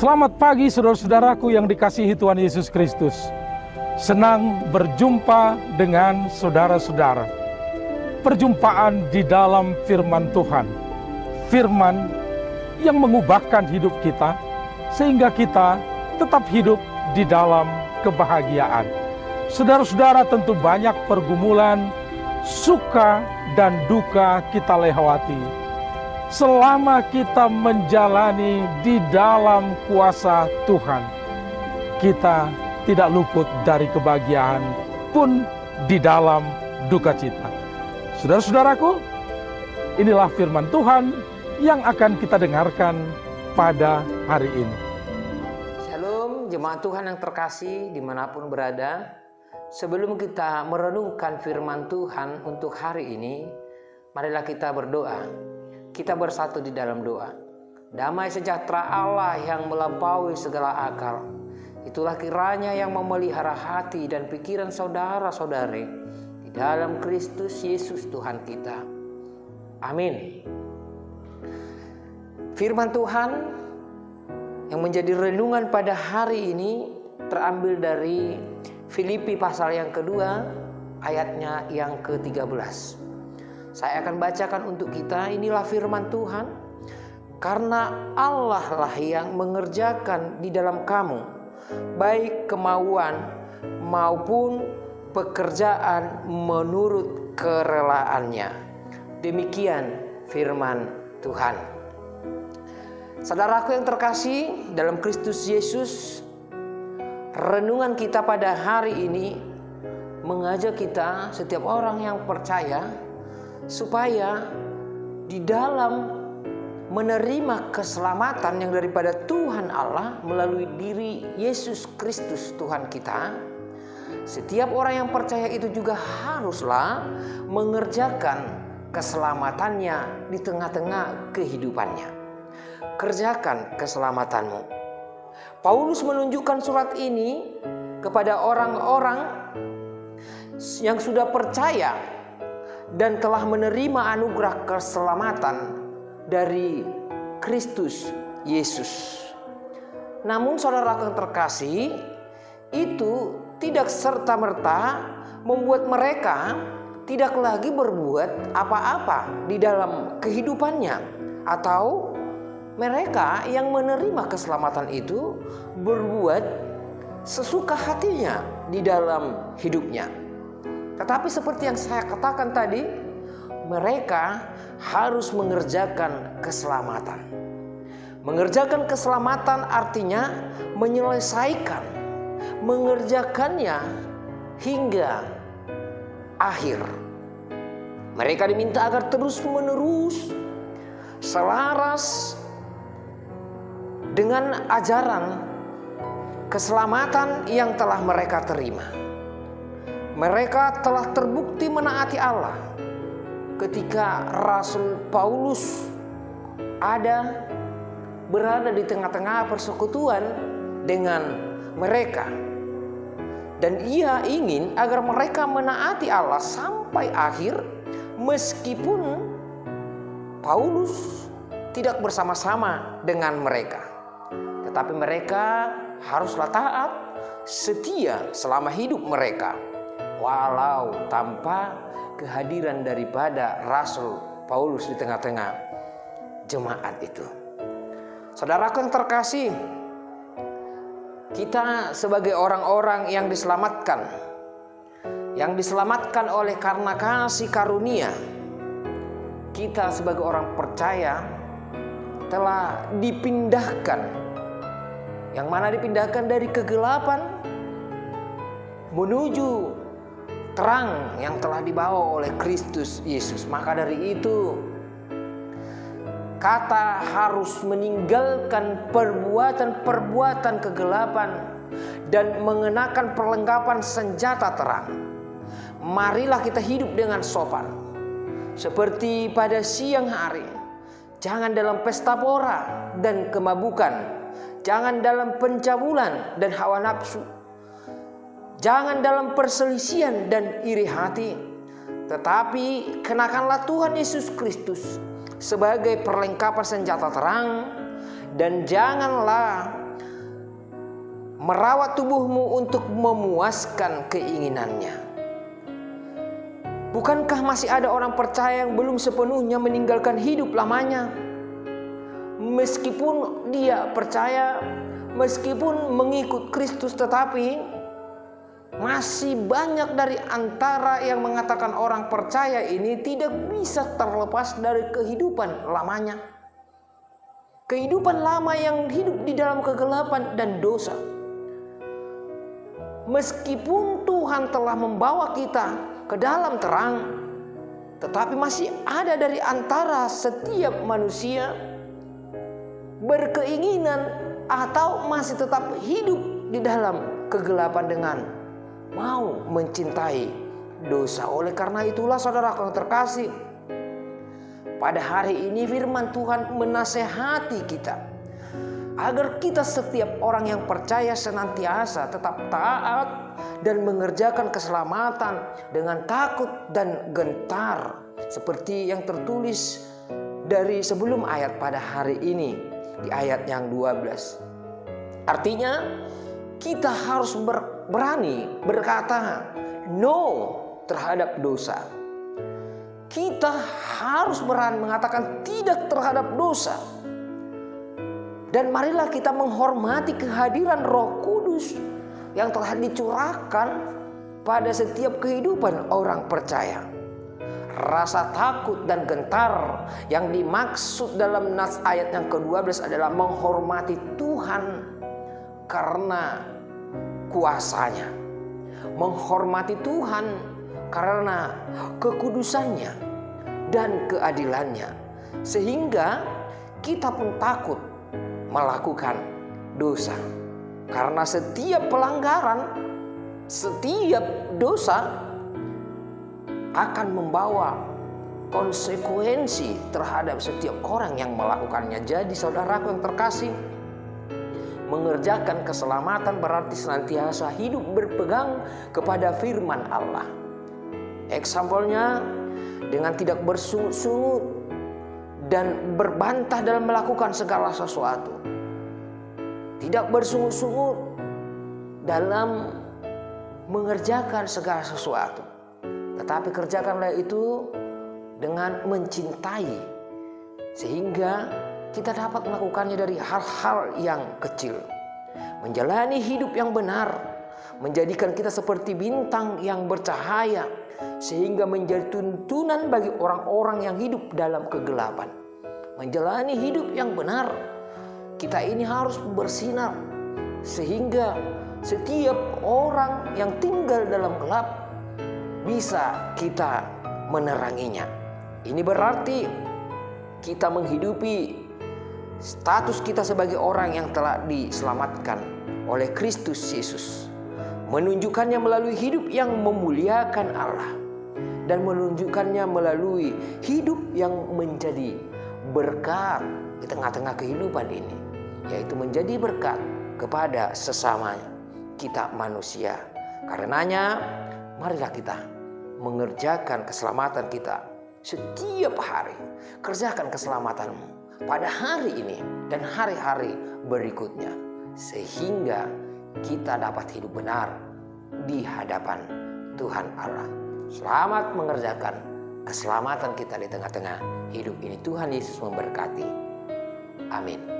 Selamat pagi saudara-saudaraku yang dikasihi Tuhan Yesus Kristus. Senang berjumpa dengan saudara-saudara. Perjumpaan di dalam firman Tuhan. Firman yang mengubahkan hidup kita sehingga kita tetap hidup di dalam kebahagiaan. Saudara-saudara, tentu banyak pergumulan, suka dan duka kita lewati. Selama kita menjalani di dalam kuasa Tuhan, kita tidak luput dari kebahagiaan pun di dalam duka cita. Saudara-saudaraku, inilah firman Tuhan yang akan kita dengarkan pada hari ini. Shalom jemaat Tuhan yang terkasih dimanapun berada. Sebelum kita merenungkan firman Tuhan untuk hari ini, marilah kita berdoa. Kita bersatu di dalam doa. Damai sejahtera Allah yang melampaui segala akal, itulah kiranya yang memelihara hati dan pikiran saudara-saudari di dalam Kristus Yesus Tuhan kita. Amin. Firman Tuhan yang menjadi renungan pada hari ini terambil dari Filipi pasal yang kedua, ayatnya yang ke-13. Saya akan bacakan untuk kita. Inilah firman Tuhan. Karena Allah lah yang mengerjakan di dalam kamu baik kemauan maupun pekerjaan menurut kerelaannya. Demikian firman Tuhan. Saudaraku yang terkasih dalam Kristus Yesus, renungan kita pada hari ini mengajak kita, setiap orang yang percaya, supaya di dalam menerima keselamatan yang daripada Tuhan Allah melalui diri Yesus Kristus Tuhan kita, setiap orang yang percaya itu juga haruslah mengerjakan keselamatannya di tengah-tengah kehidupannya. Kerjakan keselamatanmu. Paulus menunjukkan surat ini kepada orang-orang yang sudah percaya dan telah menerima anugerah keselamatan dari Kristus Yesus. Namun saudara yang terkasih, itu tidak serta-merta membuat mereka tidak lagi berbuat apa-apa di dalam kehidupannya, atau mereka yang menerima keselamatan itu berbuat sesuka hatinya di dalam hidupnya. Tetapi seperti yang saya katakan tadi, mereka harus mengerjakan keselamatan. Mengerjakan keselamatan artinya menyelesaikan, mengerjakannya hingga akhir. Mereka diminta agar terus-menerus selaras dengan ajaran keselamatan yang telah mereka terima. Mereka telah terbukti menaati Allah ketika Rasul Paulus berada di tengah-tengah persekutuan dengan mereka. Dan ia ingin agar mereka menaati Allah sampai akhir, meskipun Paulus tidak bersama-sama dengan mereka. Tetapi mereka haruslah taat, setia selama hidup mereka, walau tanpa kehadiran daripada Rasul Paulus di tengah-tengah jemaat itu. Saudaraku yang terkasih, kita sebagai orang-orang yang diselamatkan oleh karena kasih karunia, kita sebagai orang percaya telah dipindahkan, yang mana dipindahkan dari kegelapan menuju terang yang telah dibawa oleh Kristus Yesus. Maka dari itu, kata harus meninggalkan perbuatan-perbuatan kegelapan dan mengenakan perlengkapan senjata terang. Marilah kita hidup dengan sopan, seperti pada siang hari. Jangan dalam pesta pora dan kemabukan, jangan dalam pencabulan dan hawa nafsu, jangan dalam perselisihan dan iri hati, tetapi kenakanlah Tuhan Yesus Kristus sebagai perlengkapan senjata terang, dan janganlah merawat tubuhmu untuk memuaskan keinginannya. Bukankah masih ada orang percaya yang belum sepenuhnya meninggalkan hidup lamanya? Meskipun dia percaya, meskipun mengikut Kristus, tetapi masih banyak dari antara yang mengatakan orang percaya ini tidak bisa terlepas dari kehidupan lamanya. Kehidupan lama yang hidup di dalam kegelapan dan dosa. Meskipun Tuhan telah membawa kita ke dalam terang, tetapi masih ada dari antara setiap manusia berkeinginan atau masih tetap hidup di dalam kegelapan dengan mau mencintai dosa. Oleh karena itulah saudaraku yang terkasih, pada hari ini firman Tuhan menasehati kita agar kita setiap orang yang percaya senantiasa tetap taat dan mengerjakan keselamatan dengan takut dan gentar, seperti yang tertulis dari sebelum ayat pada hari ini di ayat yang 12. Artinya kita harus berani berkata no terhadap dosa. Kita harus berani mengatakan tidak terhadap dosa. Dan marilah kita menghormati kehadiran Roh Kudus yang telah dicurahkan pada setiap kehidupan orang percaya. Rasa takut dan gentar yang dimaksud dalam nas ayat yang ke-12 adalah menghormati Tuhan karena kuasanya, menghormati Tuhan karena kekudusannya dan keadilannya, sehingga kita pun takut melakukan dosa. Karena setiap pelanggaran, setiap dosa akan membawa konsekuensi terhadap setiap orang yang melakukannya. Jadi saudaraku yang terkasih, mengerjakan keselamatan berarti senantiasa hidup berpegang kepada firman Allah. Eksempelnya dengan tidak bersungut-sungut dan berbantah dalam melakukan segala sesuatu. Tidak bersungut-sungut dalam mengerjakan segala sesuatu. Tetapi kerjakanlah itu dengan mencintai, sehingga kita dapat melakukannya dari hal-hal yang kecil. Menjalani hidup yang benar, menjadikan kita seperti bintang yang bercahaya, sehingga menjadi tuntunan bagi orang-orang yang hidup dalam kegelapan. Menjalani hidup yang benar, kita ini harus bersinar, sehingga setiap orang yang tinggal dalam gelap bisa kita meneranginya. Ini berarti kita menghidupi status kita sebagai orang yang telah diselamatkan oleh Kristus Yesus, menunjukkannya melalui hidup yang memuliakan Allah, dan menunjukkannya melalui hidup yang menjadi berkat di tengah-tengah kehidupan ini, yaitu menjadi berkat kepada sesama kita manusia. Karenanya marilah kita mengerjakan keselamatan kita setiap hari. Kerjakan keselamatanmu pada hari ini dan hari-hari berikutnya, sehingga kita dapat hidup benar di hadapan Tuhan Allah. Selamat mengerjakan keselamatan kita di tengah-tengah hidup ini. Tuhan Yesus memberkati. Amin.